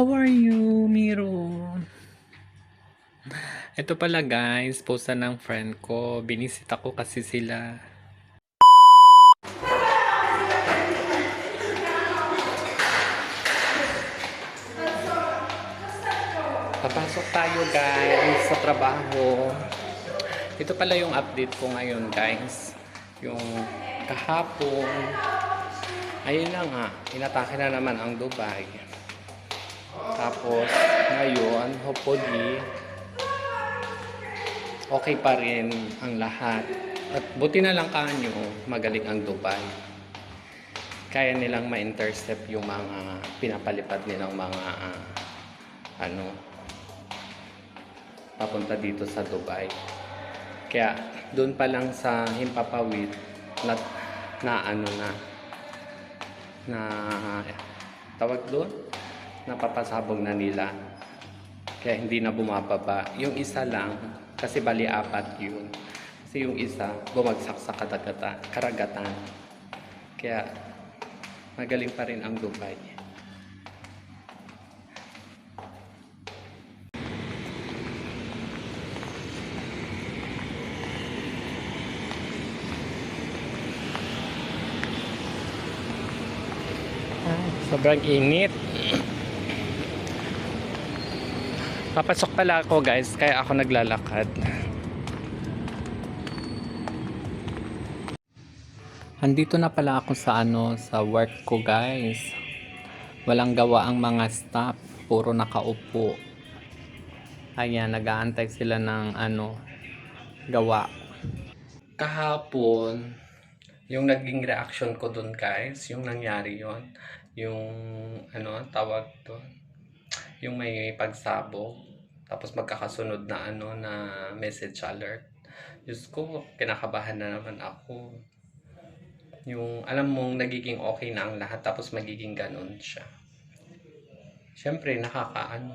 How are you, Miro? Ito pala guys, posta ng friend ko. Binisita ko kasi sila. Papasok tayo guys sa trabaho. Ito pala yung update ko ngayon guys. Yung kahapon. Ayun na nga, inatake na naman ang Dubai. Tapos ngayon, hopefully, okay pa rin ang lahat. At buti na lang kanyo, magaling ang Dubai. Kaya nilang ma-intercept yung mga pinapalipad nilang mga papunta dito sa Dubai. Kaya doon pa lang sa Himpapawid na tawag doon, napapasabog na nila. Kaya hindi na bumababa. Yung isa lang, kasi bali apat yun. Kasi yung isa, bumagsak sa karagatan. Kaya magaling pa rin ang Dubai. Sobrang init. Papasok pala ako guys, kaya ako naglalakad. Andito na pala ako sa sa work ko guys. Walang gawa ang mga staff, puro nakaupo. Ayan, nag-aantay sila ng gawa. Kahapon, yung naging reaction ko dun guys, yung nangyari yon, yung tawag doon, yung may pagsabog, tapos magkakasunod na na message alert. Diyos ko, kinakabahan na naman ako. Yung alam mong nagiging okay na ang lahat tapos magiging ganun siya. Siyempre nakakaba,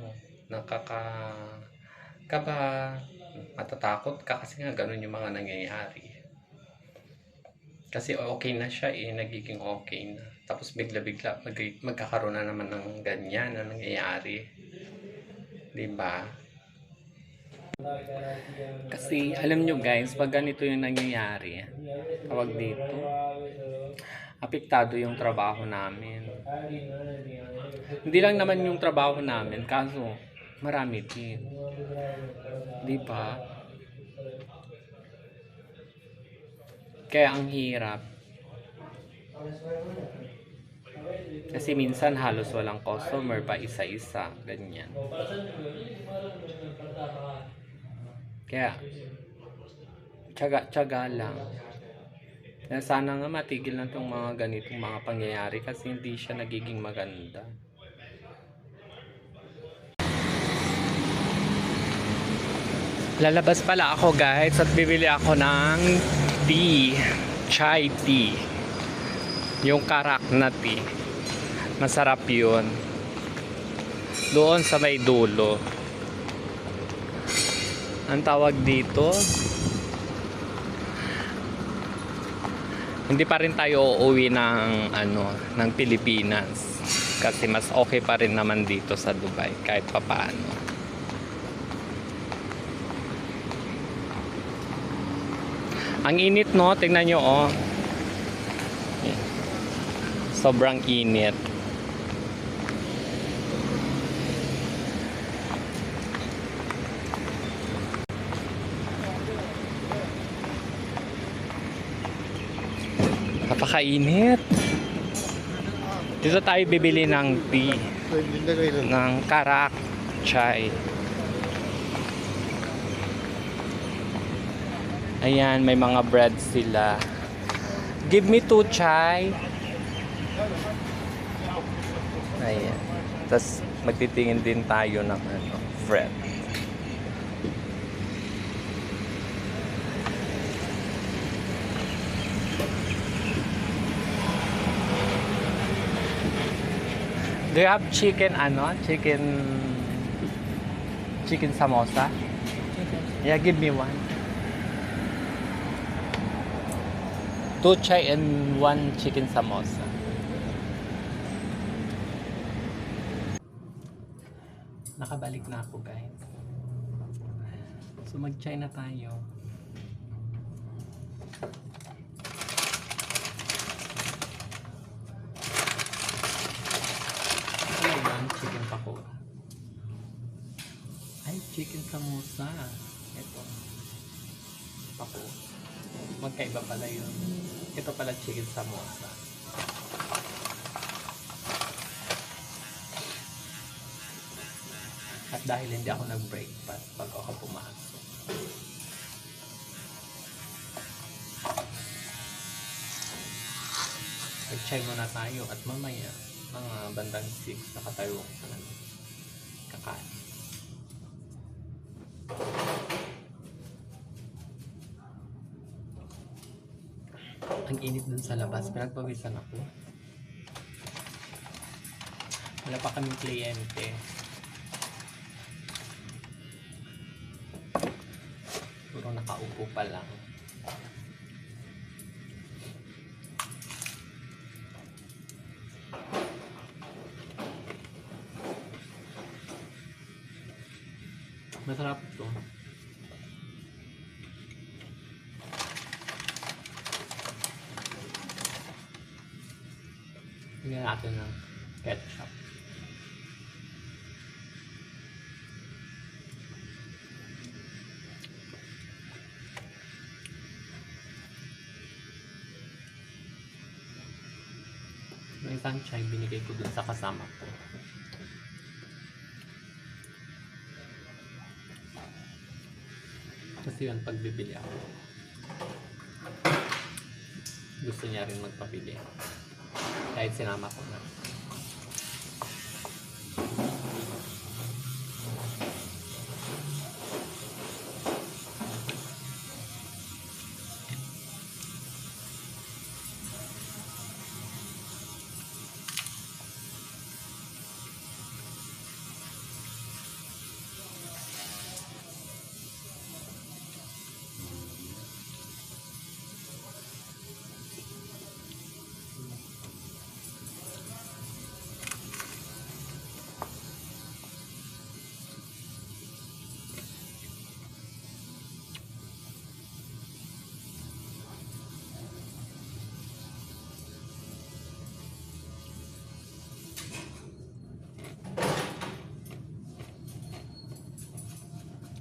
matatakot ka kasi nga ganun yung mga nangyayari. Kasi okay na siya nagiging okay na. Tapos bigla-bigla magkakaroon na naman ng ganyan na nangyayari. 'Di ba? Kasi alam nyo guys, pag ganito yung nangyayari, tawag dito, apektado yung trabaho namin. Hindi lang naman yung trabaho namin, kaso marami din. 'Di ba? Kaya ang hirap. Kasi minsan halos walang customer pa, isa-isa, ganyan. Kaya tiyaga lang. Kaya sana nga matigil na itong mga ganitong mga pangyayari kasi hindi siya nagiging maganda. Lalabas pala ako guys at bibili ako ng tea, chai tea. Yung karak na tea. Masarap yun. Doon sa may dulo. Ang tawag dito, hindi pa rin tayo uuwi ng Pilipinas kasi mas okay pa rin naman dito sa Dubai kahit papaano. Ang init no, tingnan nyo sobrang init. Napakainit. Dito tayo bibili ng tea, ng karak chai. Ayan, may mga bread sila. Give me 2 chai. Ayan. Tapos magtitingin din tayo ng bread. Do you have chicken chicken samosa? Yeah, give me 1. 2 chai and 1 chicken samosa. Nakabalik na ako guys. So mag-chai na tayo. Ano yan? Chicken pakora. Ay, chicken samosa. Ito. Pakora. Magkaiba pala yun. Ito pala chicken samosa. At dahil hindi ako nag-breakfast pag ako pumasok. Mag-chai muna tayo at mamaya mga bandang 6 nakatayo ko na kakain. Ang init dun sa labas, pinagpawisan ako. Wala pa kaming kliyente. Puro nakaupo pa lang. Masarap ito. Tingnan natin ng ketchup. May isang chai binigay ko dun sa kasama ko. Kasi yun, pag bibili ako, gusto niya rin magpabili. Kahit sinama ko na.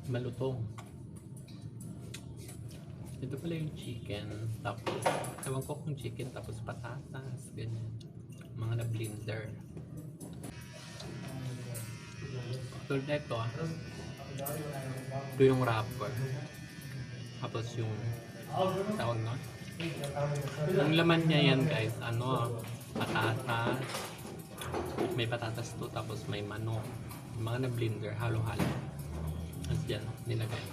Malutong. Ito pala yung chicken, tapos ewan ko kung chicken, tapos patatas, ganyan, mga na blender. Tulad na ito yung wrapper, tapos yung tawag na, ang laman niya yan guys, patatas, may patatas to, tapos may manok, mga na blender, halo-halo. Tapos dyan, nilagay.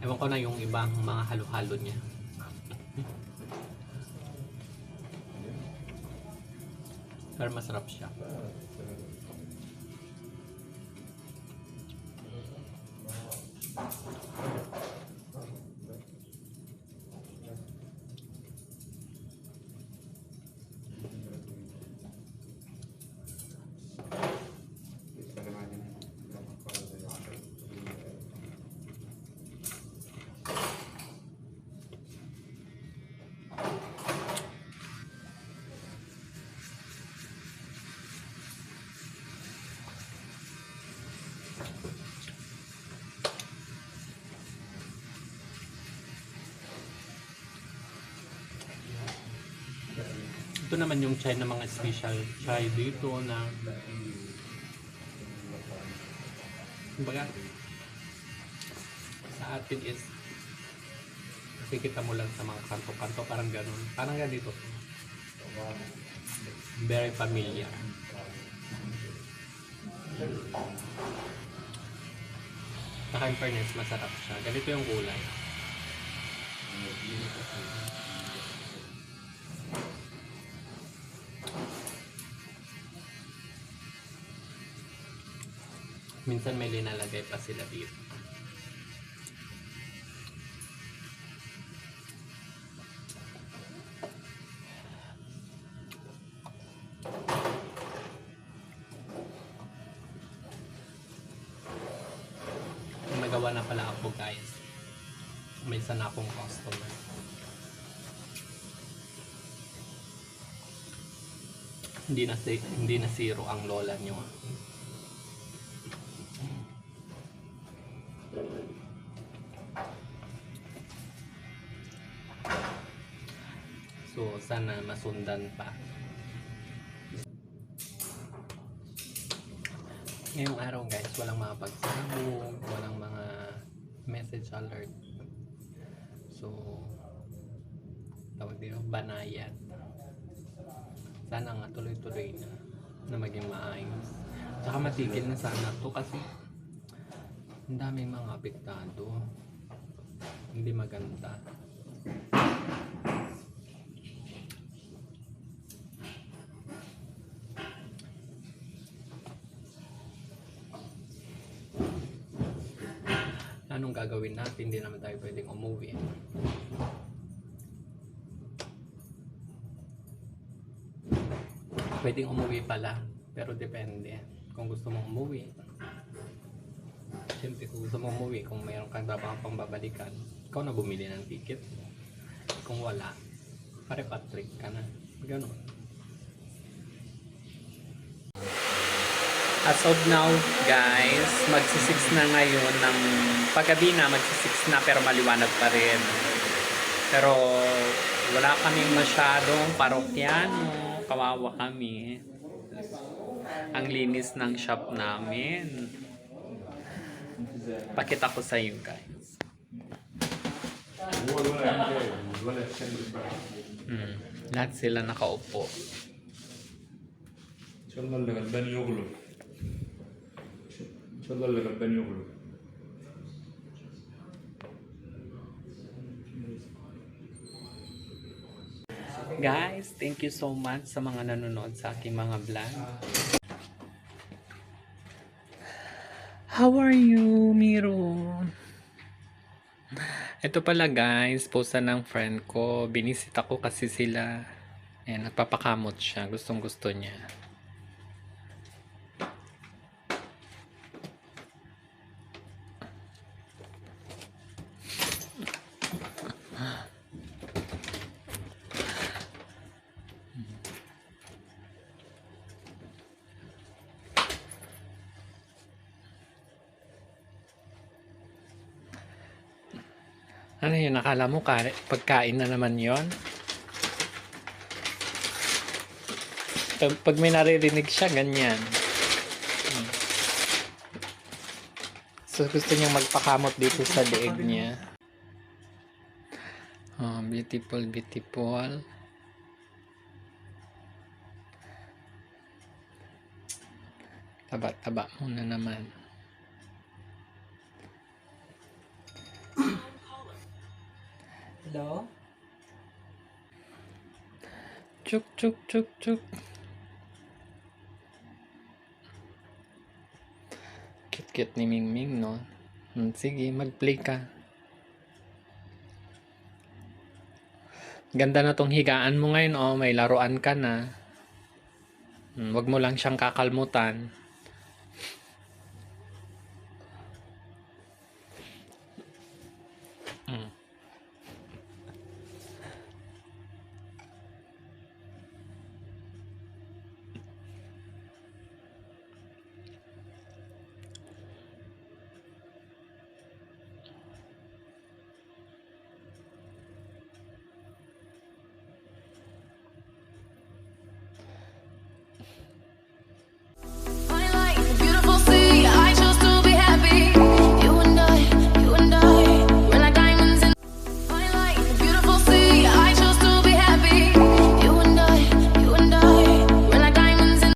Ewan ko na yung ibang mga halo-halo niya. Pero masarap siya. Ito naman yung chai na mga special chai dito na kumbaga sa atin is nakikita mo lang sa mga kanto-kanto, parang ganun, parang ganito, very familiar. Saka in fairness, masarap siya. Ganito yung gulay. Minsan may linalagay pa sila dito. Gumagawa na pala ako guys. May isa na akong customer. Hindi na zero ang lola nyo. So sana masundan pa. Ngayong araw guys, walang mga pagsabog, walang mga message alert. So, tawag dito, banayad. Sana nga tuloy-tuloy na maging maayos. Tsaka matigil na sana to kasi ang daming mga apektado. Hindi maganda. Anong gagawin natin? Hindi naman tayo pwedeng umuwi. Pwedeng umuwi pala, pero depende kung gusto mong umuwi. Siyempre kung gusto mong umuwi, kung mayroon kang trabaho pang babalikan, ikaw na bumili ng ticket. Kung wala, pare-patrick ka na. Ganon. As of now, guys, magsi-6 na ngayon ng paggabi na, magsi-6 na pero maliwanag pa rin. Pero wala kaming masyadong parokyano. Kawawa kami. Ang linis ng shop namin. Pakita ko sa iyo, guys. Lahat sila nakaupo. Guys, thank you so much sa mga nanonood sa aking mga vlog. How are you, Miro? Ito pala guys, posta ng friend ko. Binisita ko kasi sila. Ayan, nagpapakamot siya. Gustong gusto niya. Ano yun? Nakala mo pagkain na naman yon? Pag may naririnig siya, ganyan. So gusto niyang magpakamot dito sa leeg niya. Oh, beautiful, beautiful. Taba-taba muna naman. Hello? Chuk, chuk, chuk, chuk. Cute-cute ni Mingming, no? Sige, mag-play ka. Ganda na tong higaan mo ngayon, oh. May laruan ka na. Wag mo lang siyang kakalmutan.